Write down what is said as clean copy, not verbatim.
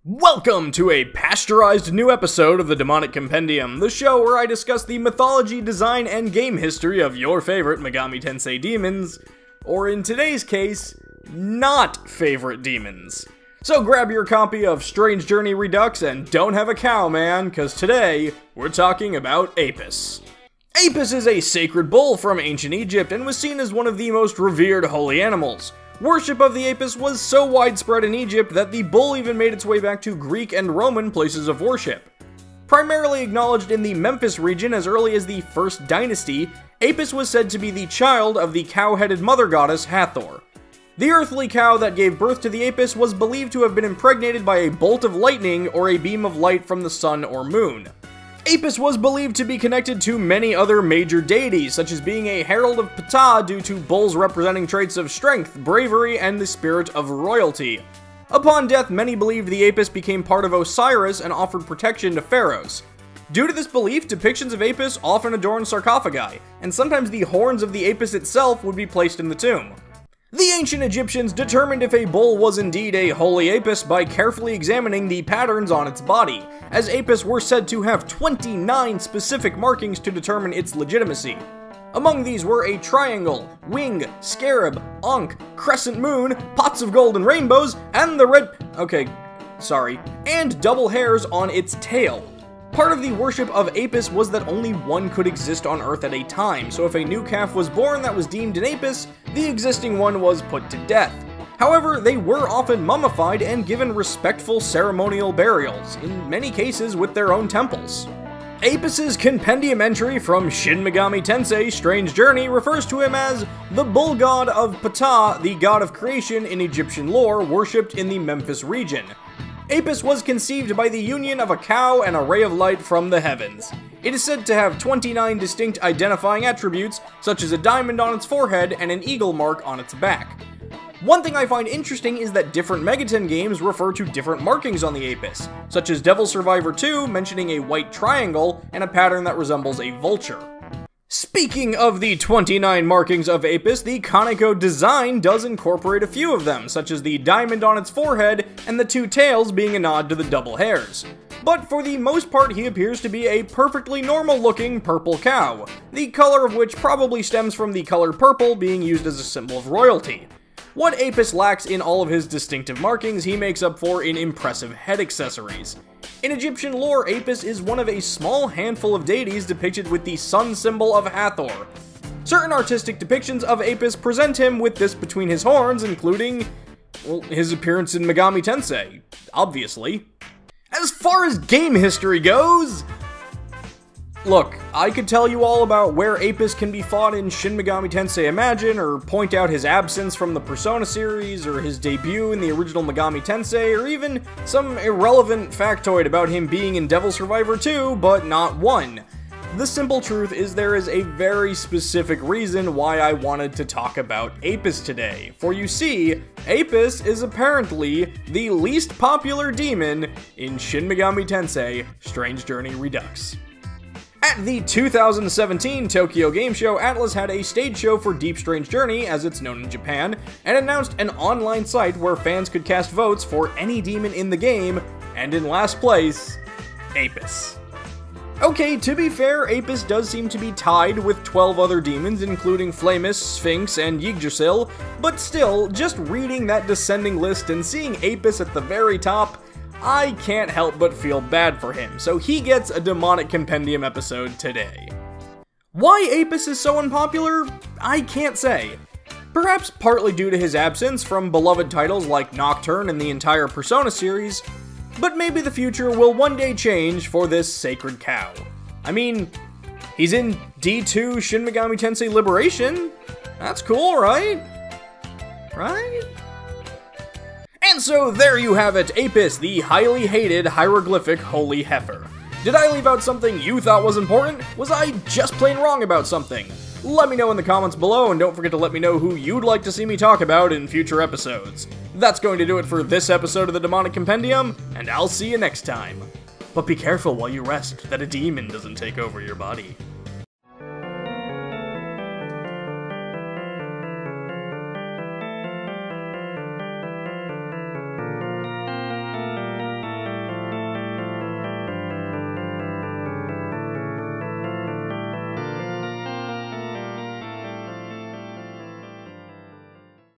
Welcome to a pasteurized new episode of the Demonic Compendium, the show where I discuss the mythology, design, and game history of your favorite Megami Tensei demons, or in today's case, not favorite demons. So grab your copy of Strange Journey Redux and don't have a cow, man, cause today, we're talking about Apis. Apis is a sacred bull from ancient Egypt and was seen as one of the most revered holy animals. Worship of the Apis was so widespread in Egypt that the bull even made its way back to Greek and Roman places of worship. Primarily acknowledged in the Memphis region as early as the First Dynasty, Apis was said to be the child of the cow-headed mother goddess Hathor. The earthly cow that gave birth to the Apis was believed to have been impregnated by a bolt of lightning or a beam of light from the sun or moon. Apis was believed to be connected to many other major deities, such as being a herald of Ptah due to bulls representing traits of strength, bravery, and the spirit of royalty. Upon death, many believed the Apis became part of Osiris and offered protection to pharaohs. Due to this belief, depictions of Apis often adorned sarcophagi, and sometimes the horns of the Apis itself would be placed in the tomb. The ancient Egyptians determined if a bull was indeed a holy Apis by carefully examining the patterns on its body, as Apis were said to have 29 specific markings to determine its legitimacy. Among these were a triangle, wing, scarab, ankh, crescent moon, pots of gold and rainbows, and and double hairs on its tail. Part of the worship of Apis was that only one could exist on Earth at a time, so if a new calf was born that was deemed an Apis, the existing one was put to death. However, they were often mummified and given respectful ceremonial burials, in many cases with their own temples. Apis's compendium entry from Shin Megami Tensei Strange Journey refers to him as the bull god of Ptah, the god of creation in Egyptian lore worshipped in the Memphis region. Apis was conceived by the union of a cow and a ray of light from the heavens. It is said to have 29 distinct identifying attributes, such as a diamond on its forehead and an eagle mark on its back. One thing I find interesting is that different Megaten games refer to different markings on the Apis, such as Devil Survivor 2 mentioning a white triangle and a pattern that resembles a vulture. Speaking of the 29 markings of Apis, the Kaneko design does incorporate a few of them, such as the diamond on its forehead and the two tails being a nod to the double hairs. But for the most part, he appears to be a perfectly normal-looking purple cow, the color of which probably stems from the color purple being used as a symbol of royalty. What Apis lacks in all of his distinctive markings, he makes up for in impressive head accessories. In Egyptian lore, Apis is one of a small handful of deities depicted with the sun symbol of Hathor. Certain artistic depictions of Apis present him with this between his horns, including, well, his appearance in Megami Tensei, obviously. As far as game history goes, look, I could tell you all about where Apis can be fought in Shin Megami Tensei Imagine, or point out his absence from the Persona series, or his debut in the original Megami Tensei, or even some irrelevant factoid about him being in Devil Survivor 2, but not 1. The simple truth is there is a very specific reason why I wanted to talk about Apis today. For you see, Apis is apparently the least popular demon in Shin Megami Tensei Strange Journey Redux. At the 2017 Tokyo Game Show, Atlus had a stage show for Deep Strange Journey, as it's known in Japan, and announced an online site where fans could cast votes for any demon in the game, and in last place, Apis. Okay, to be fair, Apis does seem to be tied with 12 other demons, including Flamus, Sphinx, and Yggdrasil, but still, just reading that descending list and seeing Apis at the very top, I can't help but feel bad for him, so he gets a Demonic Compendium episode today. Why Apis is so unpopular? I can't say. Perhaps partly due to his absence from beloved titles like Nocturne and the entire Persona series, but maybe the future will one day change for this sacred cow. I mean, he's in D2 Shin Megami Tensei Liberation? That's cool, right? Right? And so there you have it, Apis, the highly hated hieroglyphic holy heifer. Did I leave out something you thought was important? Was I just plain wrong about something? Let me know in the comments below, and don't forget to let me know who you'd like to see me talk about in future episodes. That's going to do it for this episode of the Demonic Compendium, and I'll see you next time. But be careful while you rest that a demon doesn't take over your body.